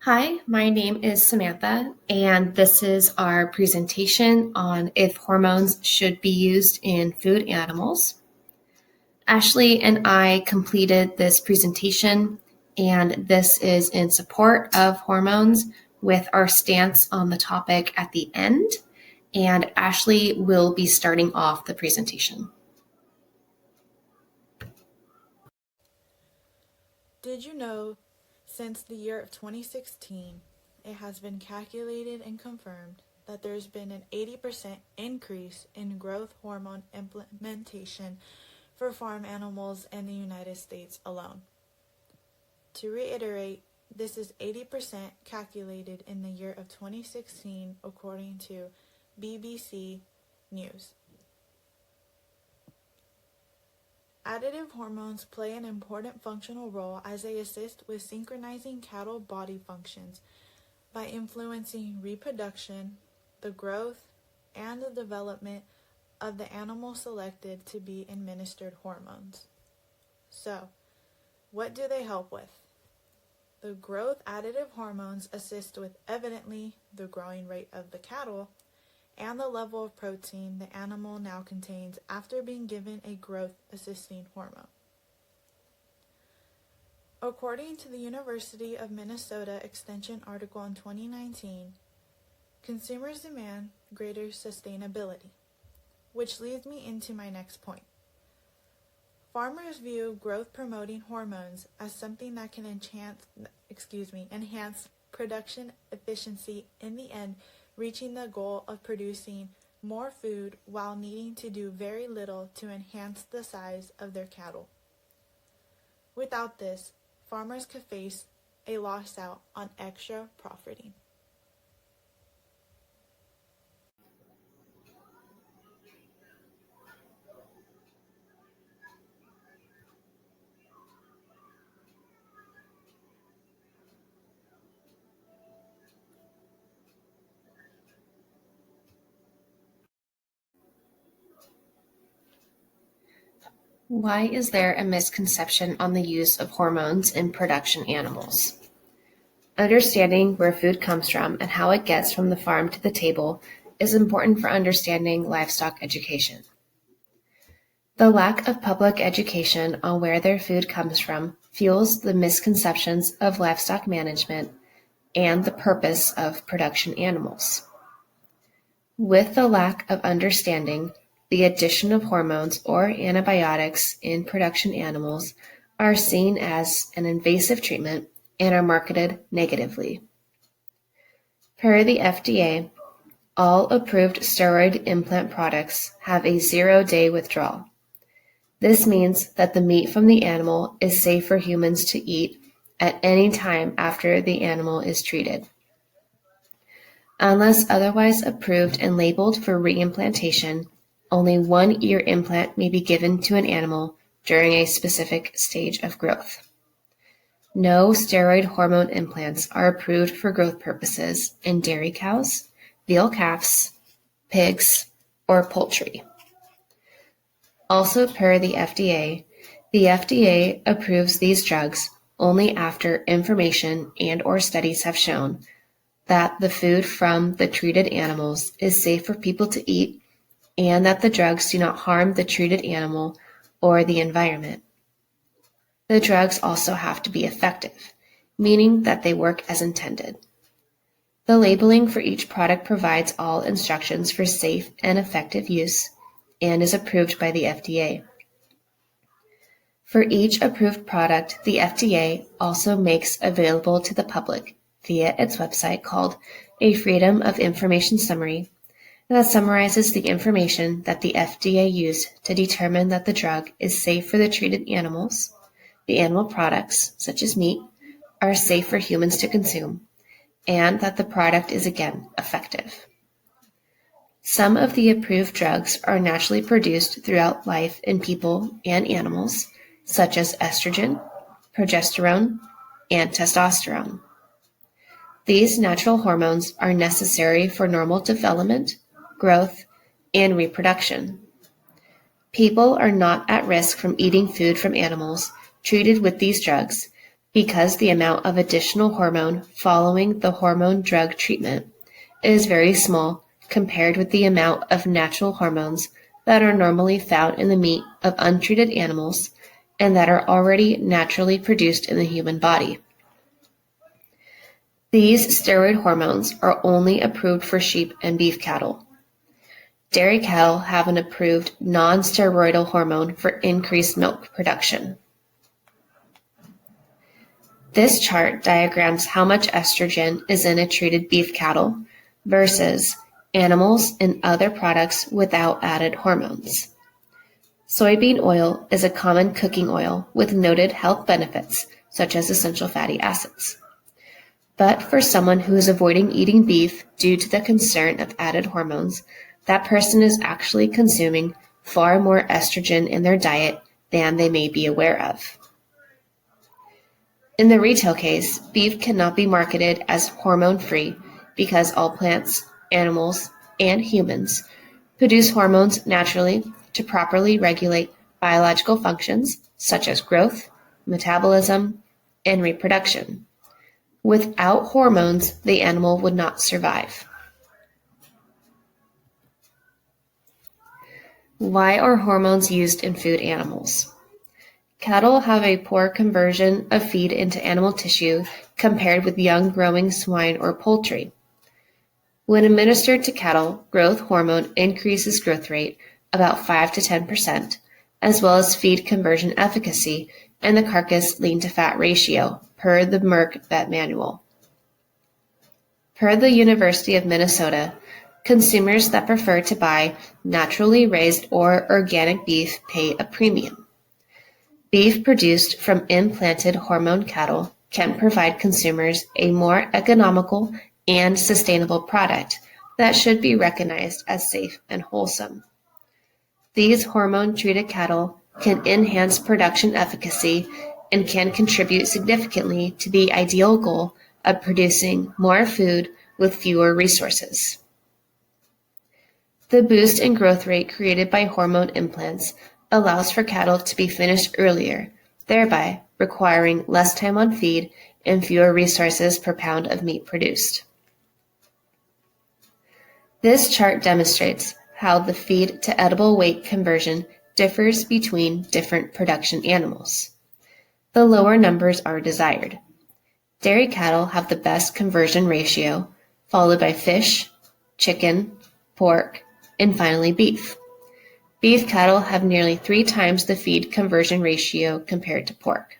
Hi, my name is Samantha, and this is our presentation on if hormones should be used in food animals. Ashley and I completed this presentation, and this is in support of hormones with our stance on the topic at the end, and Ashley will be starting off the presentation. Did you know, since the year of 2016, it has been calculated and confirmed that there's been an 80% increase in growth hormone implementation for farm animals in the United States alone. To reiterate, this is 80% calculated in the year of 2016 according to BBC News. Additive hormones play an important functional role as they assist with synchronizing cattle body functions by influencing reproduction, the growth, and the development of the animal selected to be administered hormones. So, what do they help with? The growth additive hormones assist with evidently the growing rate of the cattle and the level of protein the animal now contains after being given a growth-assisting hormone. According to the University of Minnesota Extension article in 2019, consumers demand greater sustainability, which leads me into my next point. Farmers view growth-promoting hormones as something that can enhance production efficiency in the end, reaching the goal of producing more food while needing to do very little to enhance the size of their cattle. Without this, farmers could face a loss out on extra profiting. Why is there a misconception on the use of hormones in production animals? Understanding where food comes from and how it gets from the farm to the table is important for understanding livestock education. The lack of public education on where their food comes from fuels the misconceptions of livestock management and the purpose of production animals. With the lack of understanding, the addition of hormones or antibiotics in production animals are seen as an invasive treatment and are marketed negatively. Per the FDA, all approved steroid implant products have a 0-day withdrawal. This means that the meat from the animal is safe for humans to eat at any time after the animal is treated. Unless otherwise approved and labeled for reimplantation, only 1 ear implant may be given to an animal during a specific stage of growth. No steroid hormone implants are approved for growth purposes in dairy cows, veal calves, pigs, or poultry. Also per the FDA approves these drugs only after information and/or studies have shown that the food from the treated animals is safe for people to eat and that the drugs do not harm the treated animal or the environment. The drugs also have to be effective, meaning that they work as intended. The labeling for each product provides all instructions for safe and effective use and is approved by the FDA. For each approved product, the FDA also makes available to the public via its website called a Freedom of Information Summary that summarizes the information that the FDA used to determine that the drug is safe for the treated animals, the animal products, such as meat, are safe for humans to consume, and that the product is again effective. Some of the approved drugs are naturally produced throughout life in people and animals, such as estrogen, progesterone, and testosterone. These natural hormones are necessary for normal development, growth, and reproduction. People are not at risk from eating food from animals treated with these drugs because the amount of additional hormone following the hormone drug treatment is very small compared with the amount of natural hormones that are normally found in the meat of untreated animals and that are already naturally produced in the human body. These steroid hormones are only approved for sheep and beef cattle. Dairy cattle have an approved non-steroidal hormone for increased milk production. This chart diagrams how much estrogen is in a treated beef cattle versus animals and other products without added hormones. Soybean oil is a common cooking oil with noted health benefits, such as essential fatty acids. But for someone who is avoiding eating beef due to the concern of added hormones, that person is actually consuming far more estrogen in their diet than they may be aware of. In the retail case, beef cannot be marketed as hormone-free because all plants, animals, and humans produce hormones naturally to properly regulate biological functions such as growth, metabolism, and reproduction. Without hormones, the animal would not survive. Why are hormones used in food animals? Cattle have a poor conversion of feed into animal tissue compared with young growing swine or poultry. When administered to cattle, growth hormone increases growth rate about 5 to 10%, as well as feed conversion efficacy and the carcass lean-to-fat ratio, per the Merck Vet Manual. Per the University of Minnesota, consumers that prefer to buy naturally raised or organic beef pay a premium. Beef produced from implanted hormone cattle can provide consumers a more economical and sustainable product that should be recognized as safe and wholesome. These hormone-treated cattle can enhance production efficacy and can contribute significantly to the ideal goal of producing more food with fewer resources. The boost in growth rate created by hormone implants allows for cattle to be finished earlier, thereby requiring less time on feed and fewer resources per pound of meat produced. This chart demonstrates how the feed to edible weight conversion differs between different production animals. The lower numbers are desired. Dairy cattle have the best conversion ratio, followed by fish, chicken, pork, and finally beef. Beef cattle have nearly 3 times the feed conversion ratio compared to pork.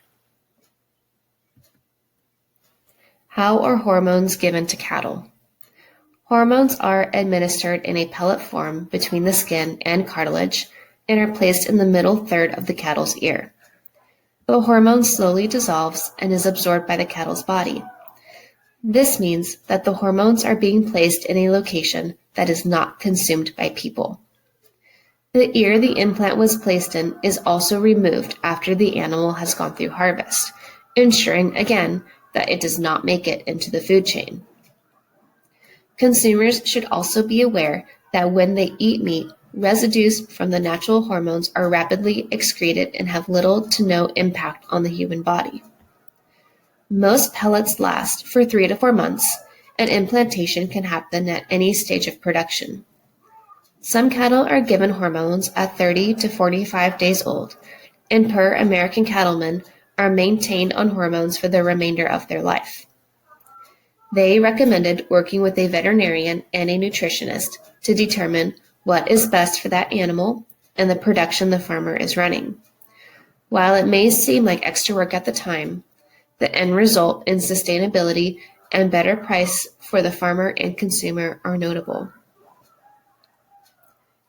How are hormones given to cattle? Hormones are administered in a pellet form between the skin and cartilage and are placed in the middle third of the cattle's ear. The hormone slowly dissolves and is absorbed by the cattle's body. This means that the hormones are being placed in a location that is not consumed by people. The ear the implant was placed in is also removed after the animal has gone through harvest, ensuring again that it does not make it into the food chain. Consumers should also be aware that when they eat meat, residues from the natural hormones are rapidly excreted and have little to no impact on the human body. Most pellets last for 3 to 4 months, and implantation can happen at any stage of production. Some cattle are given hormones at 30 to 45 days old, and per American Cattlemen are maintained on hormones for the remainder of their life. They recommended working with a veterinarian and a nutritionist to determine what is best for that animal and the production the farmer is running. While it may seem like extra work at the time, the end result in sustainability and better price for the farmer and consumer are notable.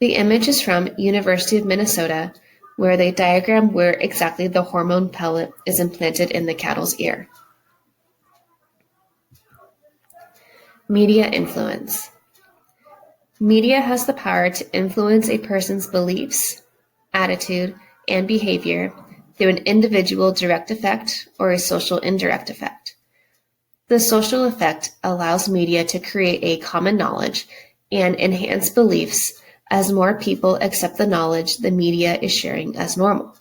The image is from University of Minnesota, where they diagram where exactly the hormone pellet is implanted in the cattle's ear. Media influence. Media has the power to influence a person's beliefs, attitude, and behavior through an individual direct effect or a social indirect effect. The social effect allows media to create a common knowledge and enhance beliefs as more people accept the knowledge the media is sharing as normal.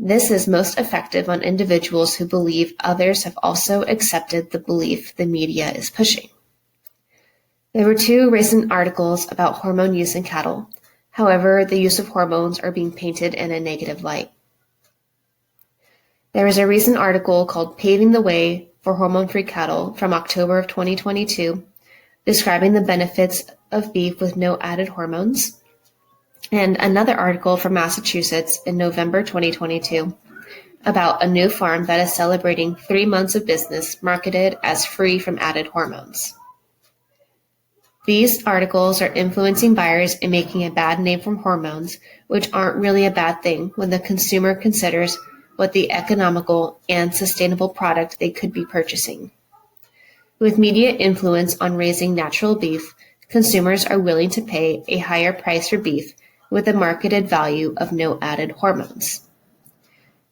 This is most effective on individuals who believe others have also accepted the belief the media is pushing. There were 2 recent articles about hormone use in cattle. However, the use of hormones are being painted in a negative light. There is a recent article called Paving the Way for Hormone-Free Cattle from October of 2022, describing the benefits of beef with no added hormones, and another article from Massachusetts in November 2022 about a new farm that is celebrating 3 months of business marketed as free from added hormones. These articles are influencing buyers and making a bad name from hormones, which aren't really a bad thing when the consumer considers what the economical and sustainable product they could be purchasing. With media influence on raising natural beef, consumers are willing to pay a higher price for beef with a marketed value of no added hormones.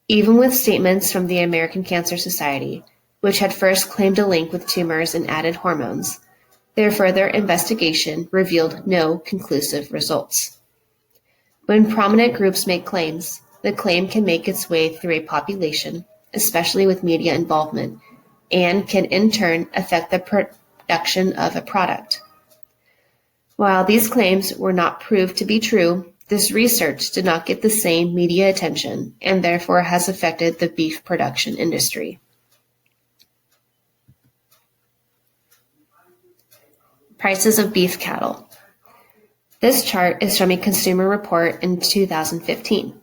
Even with statements from the American Cancer Society, which had first claimed a link with tumors and added hormones, their further investigation revealed no conclusive results. When prominent groups make claims, the claim can make its way through a population, especially with media involvement, and can in turn affect the production of a product. While these claims were not proved to be true, this research did not get the same media attention and therefore has affected the beef production industry. Prices of beef cattle. This chart is from a consumer report in 2015.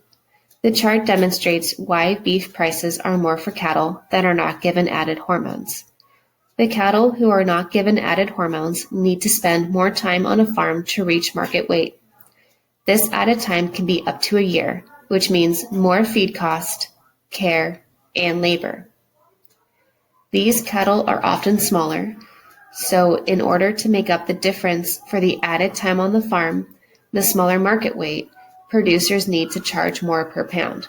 The chart demonstrates why beef prices are more for cattle that are not given added hormones. The cattle who are not given added hormones need to spend more time on a farm to reach market weight. This added time can be up to a year, which means more feed cost, care, and labor. These cattle are often smaller, so in order to make up the difference for the added time on the farm, the smaller market weight, producers need to charge more per pound.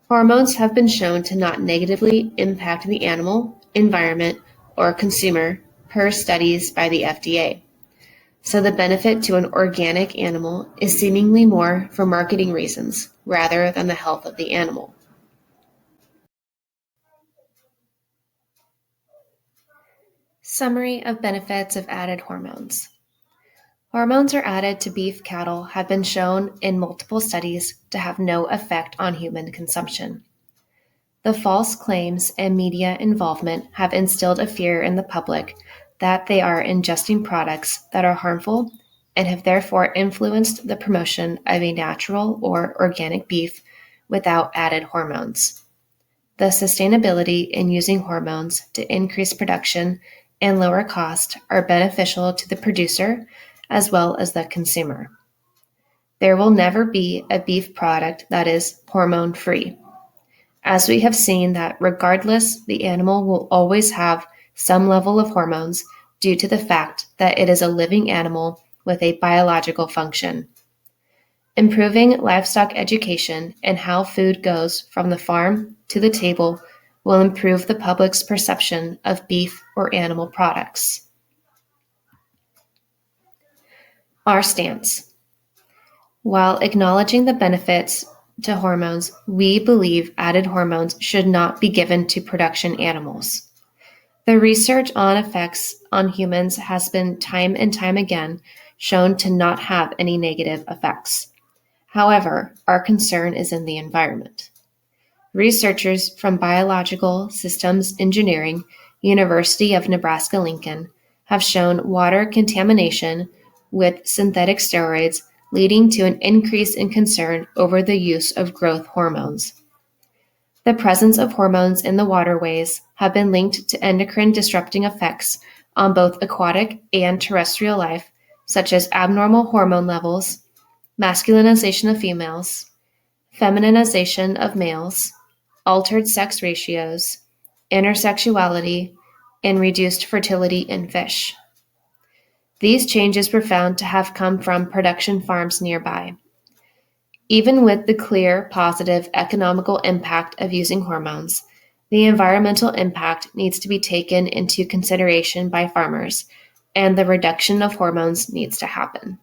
Hormones have been shown to not negatively impact the animal, environment, or consumer per studies by the FDA. So the benefit to an organic animal is seemingly more for marketing reasons rather than the health of the animal. Summary of benefits of added hormones. Hormones are added to beef cattle have been shown in multiple studies to have no effect on human consumption. The false claims and media involvement have instilled a fear in the public that they are ingesting products that are harmful and have therefore influenced the promotion of a natural or organic beef without added hormones. The sustainability in using hormones to increase production and lower cost are beneficial to the producer as well as the consumer. There will never be a beef product that is hormone-free, as we have seen that regardless, the animal will always have some level of hormones due to the fact that it is a living animal with a biological function. Improving livestock education and how food goes from the farm to the table will improve the public's perception of beef or animal products. Our stance. While acknowledging the benefits to hormones, we believe added hormones should not be given to production animals. The research on effects on humans has been time and time again shown to not have any negative effects. However, our concern is in the environment. Researchers from Biological Systems Engineering, University of Nebraska-Lincoln, have shown water contamination with synthetic steroids leading to an increase in concern over the use of growth hormones. The presence of hormones in the waterways have been linked to endocrine disrupting effects on both aquatic and terrestrial life, such as abnormal hormone levels, masculinization of females, femininization of males, altered sex ratios, intersexuality, and reduced fertility in fish. These changes were found to have come from production farms nearby. Even with the clear, positive economical impact of using hormones, the environmental impact needs to be taken into consideration by farmers, and the reduction of hormones needs to happen.